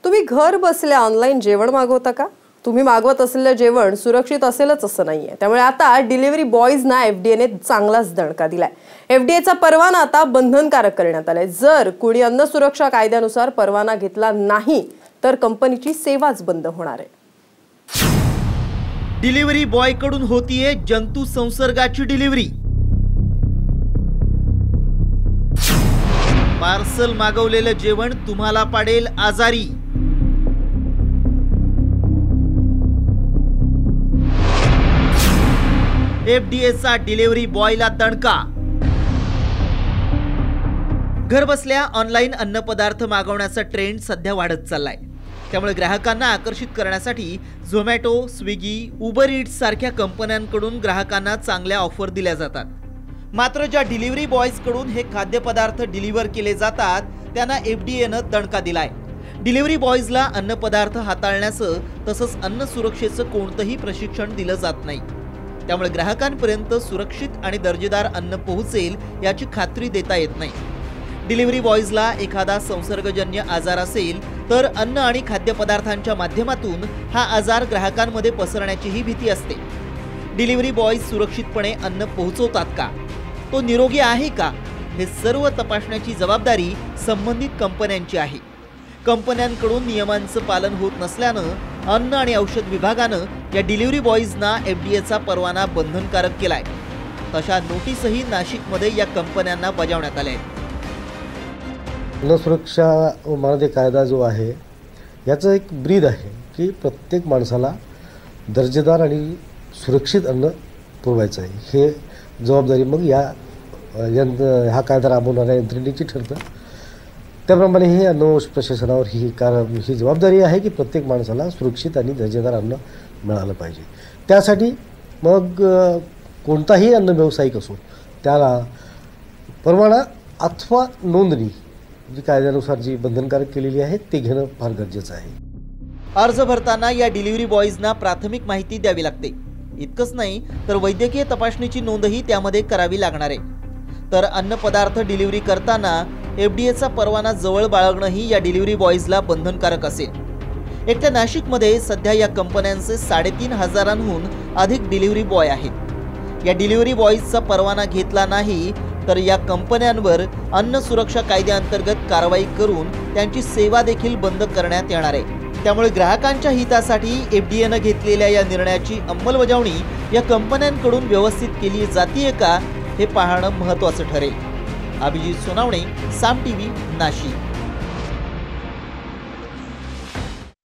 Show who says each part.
Speaker 1: तुम्ही घर बसल्या ऑनलाईन जेवण मागवता का? तुम्ही मागवत असलेलं जेवण सुरक्षित असेलच असं नाहीये। त्यामुळे आता डिलिव्हरी बॉयजना एफडीएने चांगलाच दणका दिलाय। एफडीएचा परवाना आता बंधनकारक करण्यात आलाय। जर कुणी अन्न सुरक्षा कायद्यानुसार परवाना घेतला नाही तर कंपनीची सेवाच बंद होणार आहे।
Speaker 2: डिलिव्हरी बॉय कडून होतीये जंतू संसर्गाची डिलिव्हरी। पार्सल मागवलेलं जेवण तुम्हाला पाडेल आजारी। एफडीएचा डिलिव्हरी बॉयला दणका। घर बसल्या ऑनलाईन अन्न पदार्थ मागवण्याचा ट्रेंड सध्या वाढत चाललाय। त्यामुळे ग्राहकांना आकर्षित करण्यासाठी झोमॅटो, स्विगी, उबर ईट्स सारख्या कंपन्यांकडून ग्राहकांना चांगल्या ऑफर दिल्या जातात। मात्र ज्या डिलिव्हरी बॉयज कडून हे खाद्यपदार्थ डिलिव्हर केले जातात त्यांना एफडीएनं दणका दिलाय। डिलिव्हरी बॉयजला अन्न पदार्थ हाताळण्याचं तसंच अन्न सुरक्षेचं कोणतंही प्रशिक्षण दिलं जात नाही। त्यामुळे ग्राहकांपर्यंत सुरक्षित आणि दर्जेदार अन्न पोहोचेल याची खात्री देता येत नाही। डिलिव्हरी बॉयजला एखादा संसर्गजन्य आजार असेल तर अन्न आणि खाद्यपदार्थांच्या माध्यमातून हा आजार ग्राहकांमध्ये पसरण्याचीही भीती असते। डिलिव्हरी बॉयज सुरक्षितपणे अन्न पोहोचवतात का? तो निरोगी आहे का? हे सर्व तपासण्याची जबाबदारी संबंधित कंपन्यांची आहे। कंपन्यांकडून नियमांचं पालन होत नसल्यानं अन्न आणि औषध विभागानं या डिलिव्हरी बॉयजना एफडीएचा परवाना बंधनकारक केलाय। तशा नोटीसही नाशिकमध्ये या कंपन्यांना बजावण्यात आल्या आहेत।
Speaker 3: अन्न सुरक्षा व मानदे कायदा जो आहे याचं एक ब्रीद आहे की प्रत्येक माणसाला दर्जेदार आणि सुरक्षित अन्न पुरवायचं आहे। हे जबाबदारी मग हा कायदा राबवणाऱ्या यंत्रणेची ठरतं। त्याप्रमाणे हे अन्न प्रशासनावर ही जबाबदारी आहे की प्रत्येक माणसाला सुरक्षित आणि दर्जेदार अन्न मिळालं पाहिजे। त्यासाठी मग कोणताही अन्न व्यावसायिक असो त्याला परवाना अथवा नोंदणी जी कायद्यानुसार जी बंधनकारक केलेली आहे ते घेणं फार गरजेचं आहे।
Speaker 2: अर्ज भरताना या डिलिव्हरी बॉयजना प्राथमिक माहिती द्यावी लागते। इतकंच नाही तर वैद्यकीय तपासणीची नोंदही त्यामध्ये करावी लागणार आहे। तर अन्न पदार्थ डिलिव्हरी करताना एफडीएचा परवाना जवळ बाळगणंही या डिलिव्हरी बॉयजला बंधनकारक असेल। एकट्या नाशिकमध्ये सध्या या कंपन्यांचे 3,500हून अधिक डिलिव्हरी बॉय आहेत। या डिलिव्हरी बॉयजचा परवाना घेतला नाही तर या कंपन्यांवर अन्न सुरक्षा कायद्याअंतर्गत कारवाई करून त्यांची सेवा देखील बंद करण्यात येणार आहे। त्यामुळे ग्राहकांच्या हितासाठी एफडीएनं घेतलेल्या या निर्णयाची अंमलबजावणी या कंपन्यांकडून व्यवस्थित केली जातीये का हे पाहणं महत्त्वाचं ठरेल। अभिजित सोनावणे, साम टीव्ही, नाशिक।